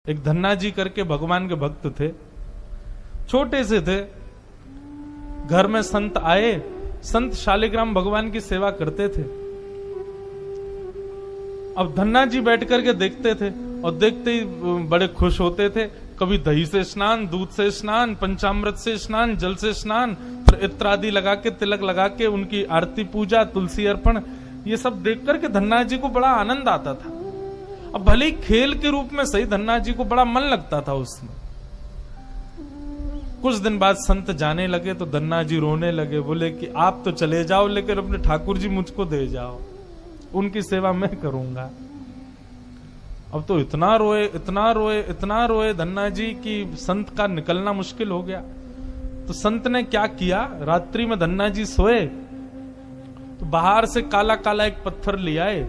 एक धन्ना जी करके भगवान के भक्त थे, छोटे से थे। घर में संत आए, संत शालिग्राम भगवान की सेवा करते थे। अब धन्ना जी बैठ करके देखते थे और देखते ही बड़े खुश होते थे। कभी दही से स्नान, दूध से स्नान, पंचामृत से स्नान, जल से स्नान, फिर इत्र आदि लगा के, तिलक लगा के उनकी आरती पूजा, तुलसी अर्पण, ये सब देख करके धन्ना जी को बड़ा आनंद आता था। अब भले ही खेल के रूप में सही, धन्ना जी को बड़ा मन लगता था उसमें। कुछ दिन बाद संत जाने लगे तो धन्ना जी रोने लगे, बोले कि आप तो चले जाओ लेकिन अपने ठाकुर जी मुझको दे जाओ, उनकी सेवा मैं करूंगा। अब तो इतना रोए, इतना रोए, इतना रोए धन्ना जी कि संत का निकलना मुश्किल हो गया। तो संत ने क्या किया, रात्रि में धन्ना जी सोए तो बाहर से काला काला एक पत्थर ले आए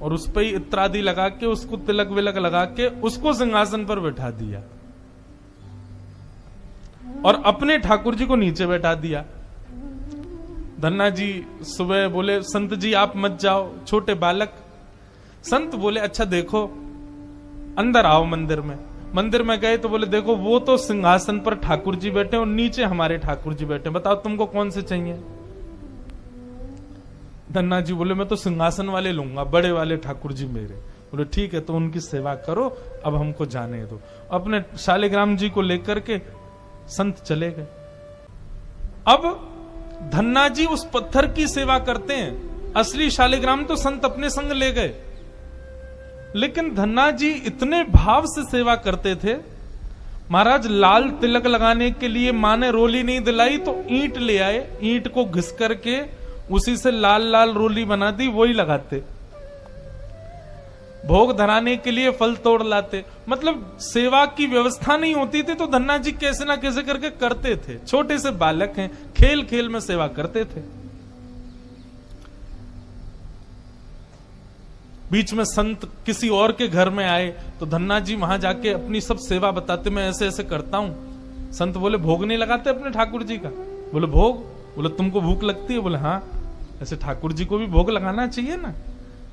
और उस पर ही इत्र आदि लगा के, उसको तिलक विलक लगा के उसको सिंहासन पर बैठा दिया और अपने ठाकुर जी को नीचे बैठा दिया। धन्ना जी सुबह बोले, संत जी आप मत जाओ, छोटे बालक। संत बोले, अच्छा देखो, अंदर आओ मंदिर में। मंदिर में गए तो बोले, देखो वो तो सिंहासन पर ठाकुर जी बैठे और नीचे हमारे ठाकुर जी बैठे, बताओ तुमको कौन से चाहिए। धन्ना जी बोले, मैं तो सिंहासन वाले लूंगा, बड़े वाले ठाकुर जी मेरे। बोले ठीक है, तो उनकी सेवा करो, अब हमको जाने दो। अपने शालिग्राम जी को लेकर के संत चले गए। अब धन्ना जी उस पत्थर की सेवा करते हैं, असली शालिग्राम तो संत अपने संग ले गए, लेकिन धन्ना जी इतने भाव से सेवा करते थे। महाराज लाल तिलक लगाने के लिए मां ने रोली नहीं दिलाई तो ईंट ले आए, ईंट को घिस करके उसी से लाल लाल रोली बना दी, वही लगाते। भोग धराने के लिए फल तोड़ लाते। मतलब सेवा की व्यवस्था नहीं होती थी तो धन्ना जी कैसे ना कैसे करके करते थे। छोटे से बालक हैं, खेल खेल में सेवा करते थे। बीच में संत किसी और के घर में आए तो धन्ना जी वहां जाके अपनी सब सेवा बताते, मैं ऐसे ऐसे करता हूं। संत बोले, भोग नहीं लगाते अपने ठाकुर जी का। बोले भोग, बोले तुमको भूख लगती है। बोले हाँ, ऐसे ठाकुर जी को भी भोग लगाना चाहिए ना।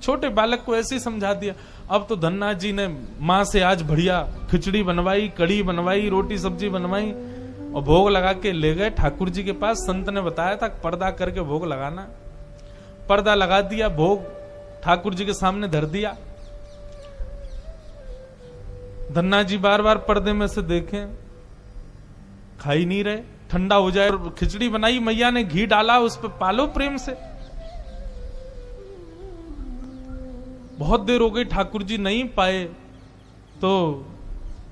छोटे बालक को ऐसे ही समझा दिया। अब तो धन्ना जी ने मां से आज बढ़िया खिचड़ी बनवाई, कड़ी बनवाई, रोटी सब्जी बनवाई और भोग लगा के ले गए ठाकुर जी के पास। संत ने बताया था पर्दा करके भोग लगाना। पर्दा लगा दिया, भोग ठाकुर जी के सामने धर दिया। धन्ना जी बार बार पर्दे में से देखें, खा ही नहीं रहे, ठंडा हो जाए। खिचड़ी बनाई, मैया ने घी डाला, उस पर पालो प्रेम से। बहुत देर हो गई, ठाकुर जी नहीं पाए तो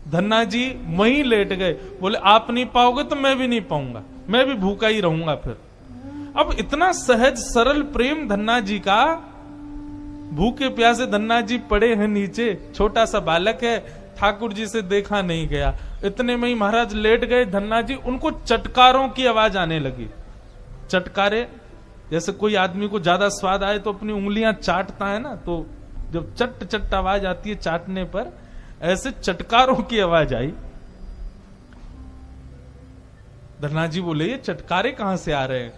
धन्ना जी वहीं लेट गए। बोले आप नहीं पाओगे तो मैं भी नहीं पाऊंगा, मैं भी भूखा ही रहूंगा फिर। अब इतना सहज सरल प्रेम धन्ना जी का, भूखे प्यासे धन्ना जी पड़े हैं नीचे, छोटा सा बालक है, ठाकुर जी से देखा नहीं गया। इतने में ही महाराज लेट गए धन्ना जी। उनको चटकारों की आवाज आने लगी। चटकारे, जैसे कोई आदमी को ज्यादा स्वाद आए तो अपनी उंगलियां चाटता है ना, तो जब चट चट आवाज आती है चाटने पर, ऐसे चटकारों की आवाज आई। धन्ना जी बोले, ये चटकारे कहां से आ रहे हैं।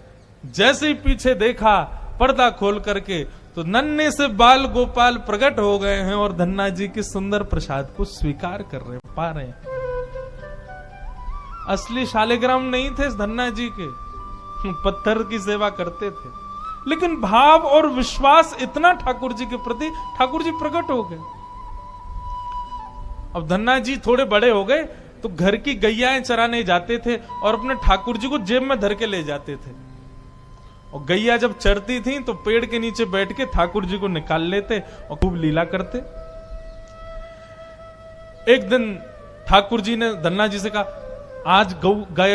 जैसे ही पीछे देखा पर्दा खोल करके तो नन्हे से बाल गोपाल प्रकट हो गए हैं और धन्ना जी के सुंदर प्रसाद को स्वीकार कर रहे, पा रहे हैं। असली शालिग्राम नहीं थे धन्ना जी के, पत्थर की सेवा करते थे, लेकिन भाव और विश्वास इतना ठाकुर जी के प्रति, ठाकुर जी प्रकट हो गए। अब धन्ना जी थोड़े बड़े हो गए तो घर की गैयाएं चराने जाते थे और अपने ठाकुर जी को जेब में धर के ले जाते थे। और गैया जब चरती थी तो पेड़ के नीचे बैठ के ठाकुर जी को निकाल लेते और खूब लीला करते। एक दिन ठाकुर जी ने धन्ना जी से कहा, आज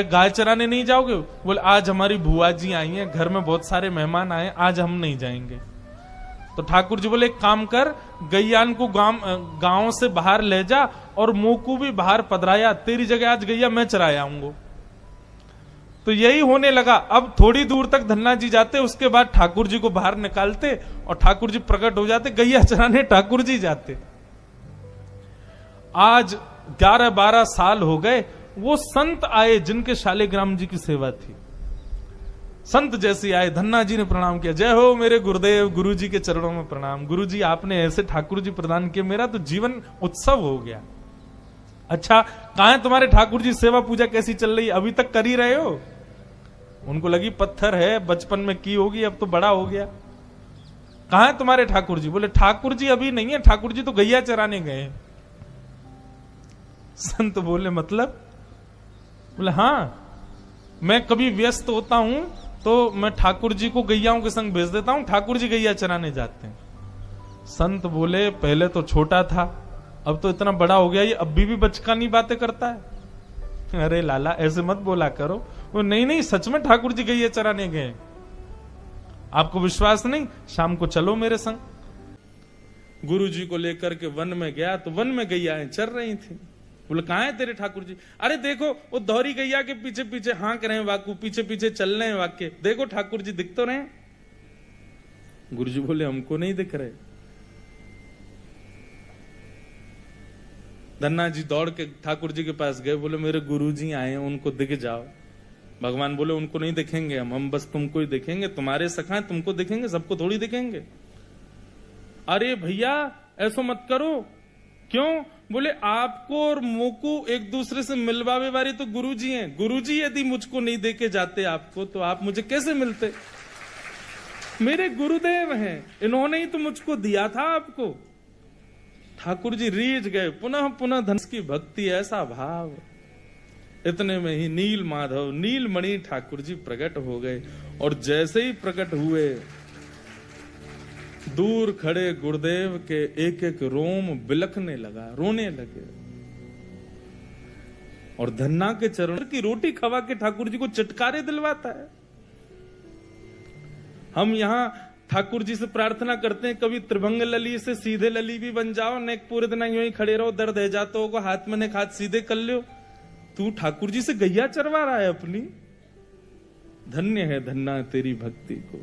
गाय चराने नहीं जाओगे। बोले आज हमारी बुआ जी आई हैं, घर में बहुत सारे मेहमान आए, आज हम नहीं जाएंगे। तो ठाकुर जी बोले, एक काम कर, गैयान को गांव से बाहर ले जा और मोकू भी बाहर पधराया, तेरी जगह आज गैया मैं चराया आऊंगा। तो यही होने लगा। अब थोड़ी दूर तक धन्ना जी जाते, उसके बाद ठाकुर जी को बाहर निकालते और ठाकुर जी प्रकट हो जाते, गैया चराने ठाकुर जी जाते। आज 11-12 साल हो गए, वो संत आए जिनके शालिग्राम जी की सेवा थी। संत जैसे आए, धन्ना जी ने प्रणाम किया, जय हो मेरे गुरुदेव, गुरु जी के चरणों में प्रणाम। गुरु जी आपने ऐसे ठाकुर जी प्रदान किए, मेरा तो जीवन उत्सव हो गया। अच्छा कहाँ है तुम्हारे ठाकुर जी, सेवा पूजा कैसी चल रही है, अभी तक कर ही रहे हो? उनको लगी पत्थर है, बचपन में की होगी, अब तो बड़ा हो गया। कहाँ है तुम्हारे ठाकुर जी? बोले ठाकुर जी अभी नहीं है, ठाकुर जी तो गैया चराने गए हैं। संत बोले मतलब? बोले हाँ, मैं कभी व्यस्त होता हूं तो मैं ठाकुर जी को गैयाओं के संग भेज देता हूं, ठाकुर जी गैया चराने जाते हैं। संत बोले पहले तो छोटा था, अब तो इतना बड़ा हो गया, ये अब भी बचकानी बातें करता है। अरे लाला ऐसे मत बोला करो। वो नहीं नहीं, सच में ठाकुर जी गैया चराने गए। आपको विश्वास नहीं? शाम को चलो मेरे संग। गुरु जी को लेकर के वन में गया तो वन में गैयाएं चर रही थी। बोले कहाँ है तेरे ठाकुर जी? अरे देखो वो दोहरी गैया के पीछे पीछे हाँक रहे हैं वाकू, पीछे पीछे चल रहे हैं वाक्य, देखो ठाकुर जी दिख तो रहे। गुरु जी बोले हमको नहीं दिख रहे। धन्ना जी दौड़ के ठाकुर जी के पास गए, बोले मेरे गुरु जी आए हैं, उनको दिख जाओ। भगवान बोले उनको नहीं दिखेंगे हम बस तुमको ही दिखेंगे, तुम्हारे सखा हैं, तुमको दिखेंगे, सबको थोड़ी दिखेंगे। अरे भैया ऐसा मत करो। क्यों? बोले आपको और मोको एक दूसरे से मिलवावे वाले तो गुरुजी हैं। गुरुजी यदि मुझको नहीं देके जाते आपको, तो आप मुझे कैसे मिलते? मेरे गुरुदेव हैं, इन्होंने ही तो मुझको दिया था आपको। ठाकुर जी रीझ गए, पुनः पुनः धन की भक्ति, ऐसा भाव। इतने में ही नील माधव नीलमणि ठाकुर जी प्रकट हो गए, और जैसे ही प्रकट हुए दूर खड़े गुरुदेव के एक एक रोम बिलखने लगा, रोने लगे। और धन्ना के चरण की रोटी खवा के ठाकुर जी को चटकारे दिलवाता है। हम यहां ठाकुर जी से प्रार्थना करते हैं कभी त्रिभंग लली से सीधे लली भी बन जाओ, न पूरे दिन यूं ही खड़े रहो, दर्द है जाता होगा, हाथ में ने हाथ सीधे कर लो। तू ठाकुर जी से गैया चरवा रहा है अपनी। धन्य है धन्ना तेरी भक्ति को।